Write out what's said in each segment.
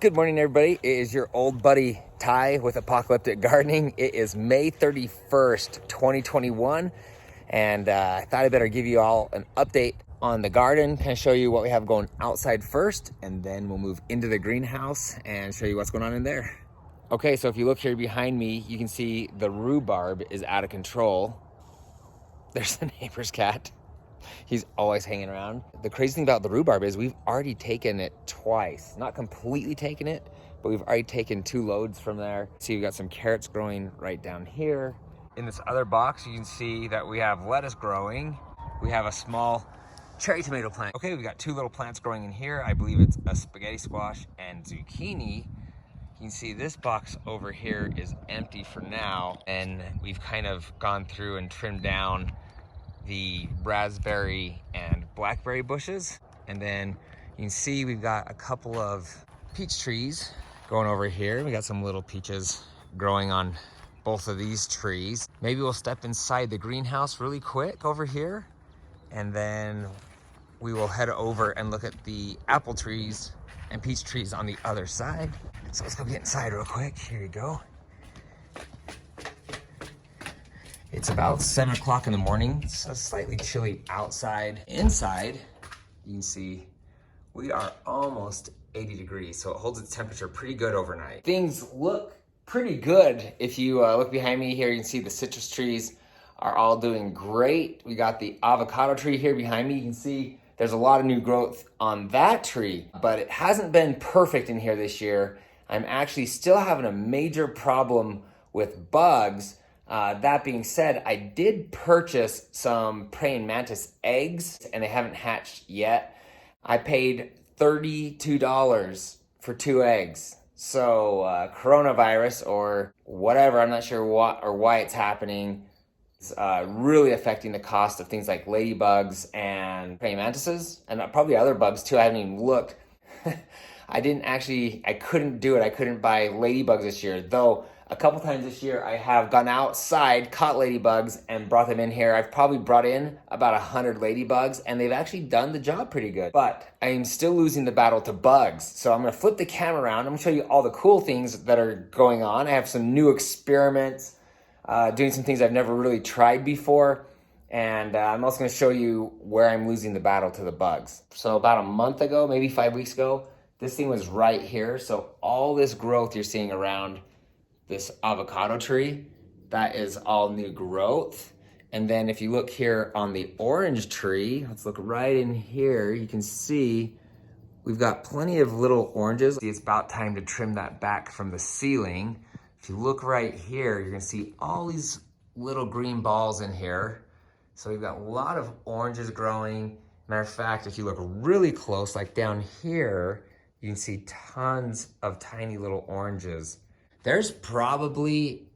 Good morning, everybody. It is your old buddy Ty with Apocalyptic Gardening. It is May 31st, 2021, and I thought I better give you all an update on the garden, kind of show you what we have going outside first, and then we'll move into the greenhouse and show you what's going on in there. Okay, so if you look here behind me, you can see the rhubarb is out of control. There's the neighbor's cat. He's always hanging around. The crazy thing about the rhubarb is we've already taken it twice. Not completely taken it, but we've already taken 2 loads from there. See, we've got some carrots growing right down here. In this other box, you can see that we have lettuce growing. We have a small cherry tomato plant. Okay, we've got 2 little plants growing in here. I believe it's a spaghetti squash and zucchini. You can see this box over here is empty for now, and we've kind of gone through and trimmed down the raspberry and blackberry bushes. And then you can see we've got a couple of peach trees going over here. We got some little peaches growing on both of these trees. Maybe we'll step inside the greenhouse really quick over here, and then we will head over and look at the apple trees and peach trees on the other side. So let's go get inside real quick. Here you go. It's about 7 o'clock in the morning. It's slightly chilly outside. Inside, you can see we are almost 80 degrees, so it holds its temperature pretty good overnight. Things look pretty good. If you look behind me here, you can see the citrus trees are all doing great. We got the avocado tree here behind me. You can see there's a lot of new growth on that tree, but it hasn't been perfect in here this year. I'm actually still having a major problem with bugs. That being said, I did purchase some praying mantis eggs and they haven't hatched yet. I paid $32 for 2 eggs. So coronavirus or whatever, I'm not sure what or why it's happening, is really affecting the cost of things like ladybugs and praying mantises, and probably other bugs too. I haven't even looked. I couldn't do it. I couldn't buy ladybugs this year, though a couple times this year I have gone outside, caught ladybugs, and brought them in here. I've probably brought in about 100 ladybugs, and they've actually done the job pretty good. But I'm still losing the battle to bugs. So I'm gonna flip the camera around. I'm gonna show you all the cool things that are going on. I have some new experiments, doing some things I've never really tried before. And I'm also gonna show you where I'm losing the battle to the bugs. So about a month ago, maybe 5 weeks ago, this thing was right here. So all this growth you're seeing around this avocado tree, that is all new growth. And then if you look here on the orange tree, let's look right in here, you can see we've got plenty of little oranges. It's about time to trim that back from the ceiling. If you look right here, you're gonna see all these little green balls in here. So we've got a lot of oranges growing. Matter of fact, if you look really close, like down here, you can see tons of tiny little oranges. There's probably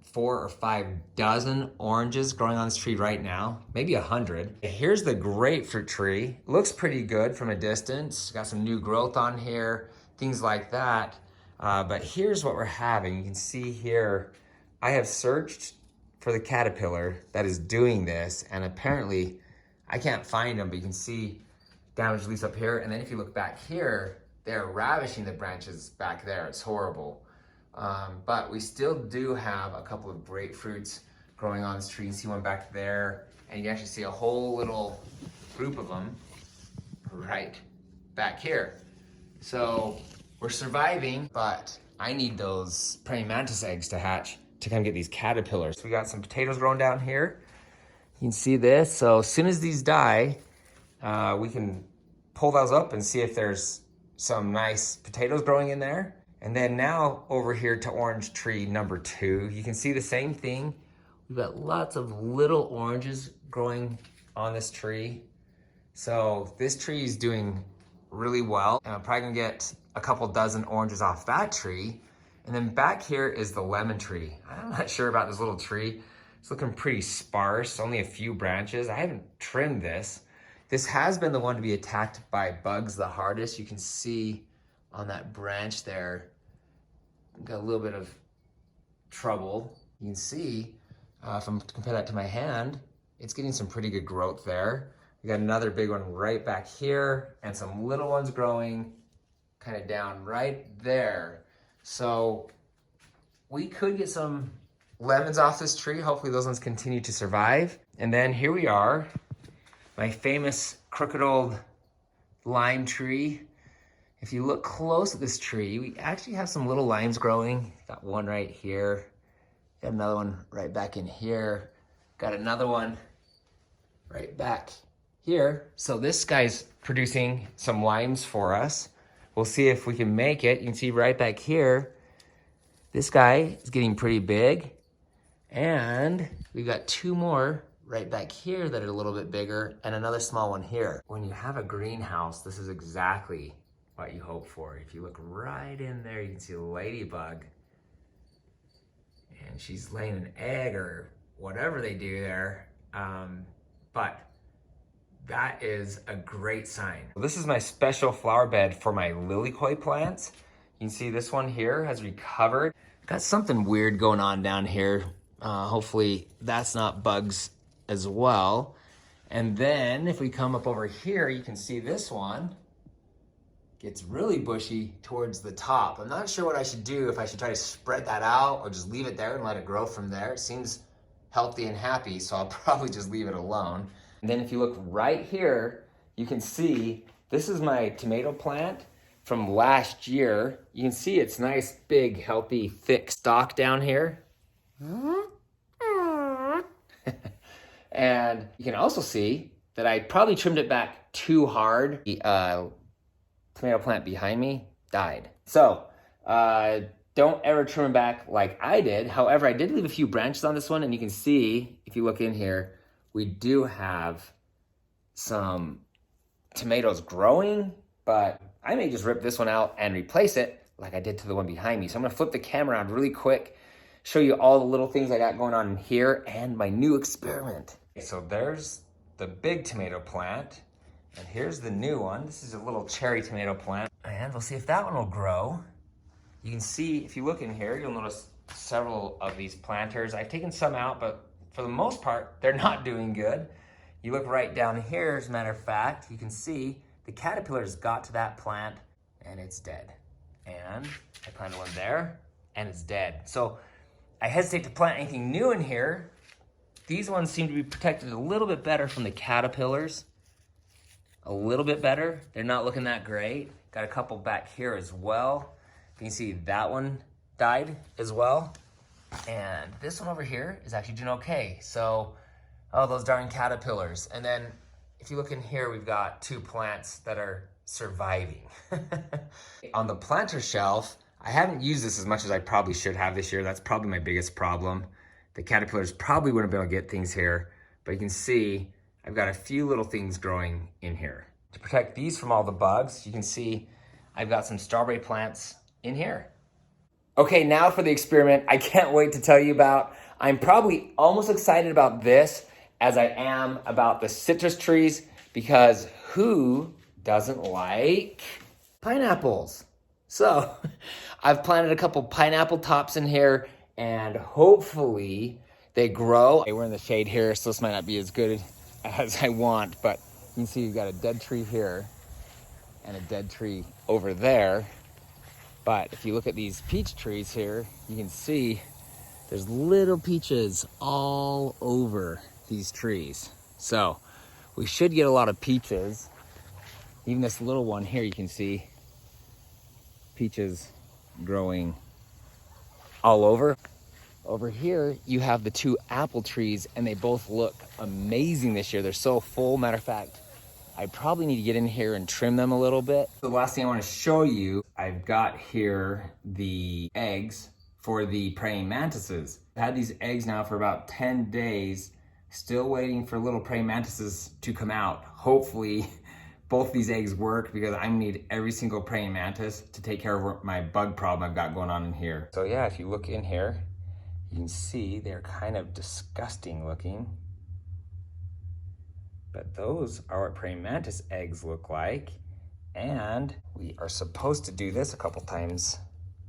4 or 5 dozen oranges growing on this tree right now, maybe 100. Here's the grapefruit tree. Looks pretty good from a distance. Got some new growth on here, things like that. But here's what we're having. You can see here, I have searched for the caterpillar that is doing this, and apparently I can't find them, but you can see damaged leaves up here. And then if you look back here, they're ravishing the branches back there. It's horrible. But we still do have a couple of grapefruits growing on this tree. You see one back there, and you can actually see a whole little group of them right back here. So we're surviving, but I need those praying mantis eggs to hatch to come get these caterpillars. So we got some potatoes growing down here. You can see this. So as soon as these die, we can pull those up and see if there's some nice potatoes growing in there. And then now over here to orange tree number 2, you can see the same thing. We've got lots of little oranges growing on this tree. So this tree is doing really well. And I'm probably gonna get a couple dozen oranges off that tree. And then back here is the lemon tree. I'm not sure about this little tree. It's looking pretty sparse, only a few branches. I haven't trimmed this. This has been the one to be attacked by bugs the hardest. You can see on that branch there, got a little bit of trouble. You can see, if I'm to compare that to my hand, it's getting some pretty good growth there. We got another big one right back here and some little ones growing kind of down right there. So we could get some lemons off this tree. Hopefully those ones continue to survive. And then here we are, my famous crooked old lime tree. If you look close at this tree, we actually have some little limes growing. Got one right here. Got another one right back in here. Got another one right back here. So this guy's producing some limes for us. We'll see if we can make it. You can see right back here, this guy is getting pretty big. And we've got two more right back here that are a little bit bigger and another small one here. When you have a greenhouse, this is exactly what you hope for. If you look right in there, you can see a ladybug. And she's laying an egg or whatever they do there. But that is a great sign. This is my special flower bed for my lilikoi plants. You can see this one here has recovered. Got something weird going on down here. Hopefully that's not bugs as well. And then if we come up over here, you can see this one gets really bushy towards the top. I'm not sure what I should do, if I should try to spread that out or just leave it there and let it grow from there. It seems healthy and happy, so I'll probably just leave it alone. And then if you look right here, you can see this is my tomato plant from last year. You can see it's nice, big, healthy, thick stalk down here. And you can also see that I probably trimmed it back too hard. The tomato plant behind me died. So don't ever trim them back like I did. However, I did leave a few branches on this one, and you can see, if you look in here, we do have some tomatoes growing, but I may just rip this one out and replace it like I did to the one behind me. So I'm gonna flip the camera around really quick, show you all the little things I got going on in here and my new experiment. So there's the big tomato plant, and here's the new one. This is a little cherry tomato plant, and we'll see if that one will grow. You can see, if you look in here, you'll notice several of these planters. I've taken some out, but for the most part, they're not doing good. You look right down here, as a matter of fact, you can see the caterpillars got to that plant and it's dead. And I planted one there and it's dead. So I hesitate to plant anything new in here. These ones seem to be protected a little bit better from the caterpillars. A little bit better. They're not looking that great. Got a couple back here as well. You can see that one died as well. And this one over here is actually doing okay. So, oh, those darn caterpillars. And then if you look in here, we've got two plants that are surviving. On the planter shelf, I haven't used this as much as I probably should have this year. That's probably my biggest problem. The caterpillars probably wouldn't be able to get things here, but you can see I've got a few little things growing in here. To protect these from all the bugs, you can see I've got some strawberry plants in here. Okay, now for the experiment I can't wait to tell you about. I'm probably almost excited about this as I am about the citrus trees, because who doesn't like pineapples? So I've planted a couple pineapple tops in here, and hopefully they grow. We're in the shade here, so this might not be as good as I want, but you can see you've got a dead tree here and a dead tree over there. But if you look at these peach trees here, you can see there's little peaches all over these trees. So we should get a lot of peaches. Even this little one here, you can see peaches growing all over. Over here, you have the two apple trees, and they both look amazing this year. They're so full. Matter of fact, I probably need to get in here and trim them a little bit. The last thing I want to show you, I've got here the eggs for the praying mantises. I've had these eggs now for about 10 days, still waiting for little praying mantises to come out. Hopefully both these eggs work, because I need every single praying mantis to take care of my bug problem I've got going on in here. So yeah, if you look in here, you can see they're kind of disgusting looking. But those are what praying mantis eggs look like. And we are supposed to do this a couple times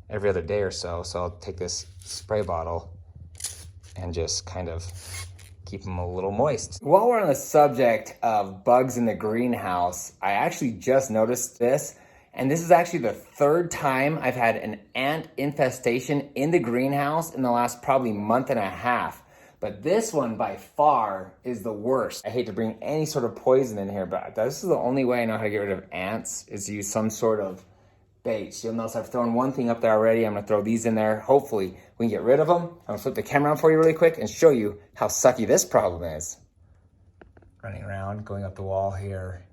every other day or so. So I'll take this spray bottle and just kind of keep them a little moist. While we're on the subject of bugs in the greenhouse, I actually just noticed this. And this is actually the third time I've had an ant infestation in the greenhouse in the last probably month and a half. But this one by far is the worst. I hate to bring any sort of poison in here, but this is the only way I know how to get rid of ants is to use some sort of baits. You'll notice I've thrown one thing up there already. I'm gonna throw these in there. Hopefully we can get rid of them. I'm gonna flip the camera on for you really quick and show you how sucky this problem is. Running around, going up the wall here.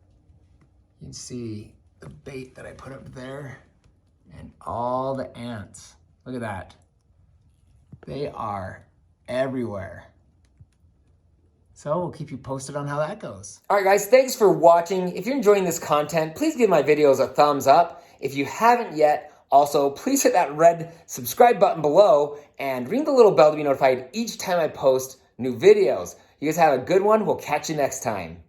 You can see the bait that I put up there and all the ants. Look at that. They are everywhere. So we'll keep you posted on how that goes. All right, guys, thanks for watching. If you're enjoying this content, please give my videos a thumbs up. If you haven't yet, also, please hit that red subscribe button below and ring the little bell to be notified each time I post new videos. You guys have a good one. We'll catch you next time.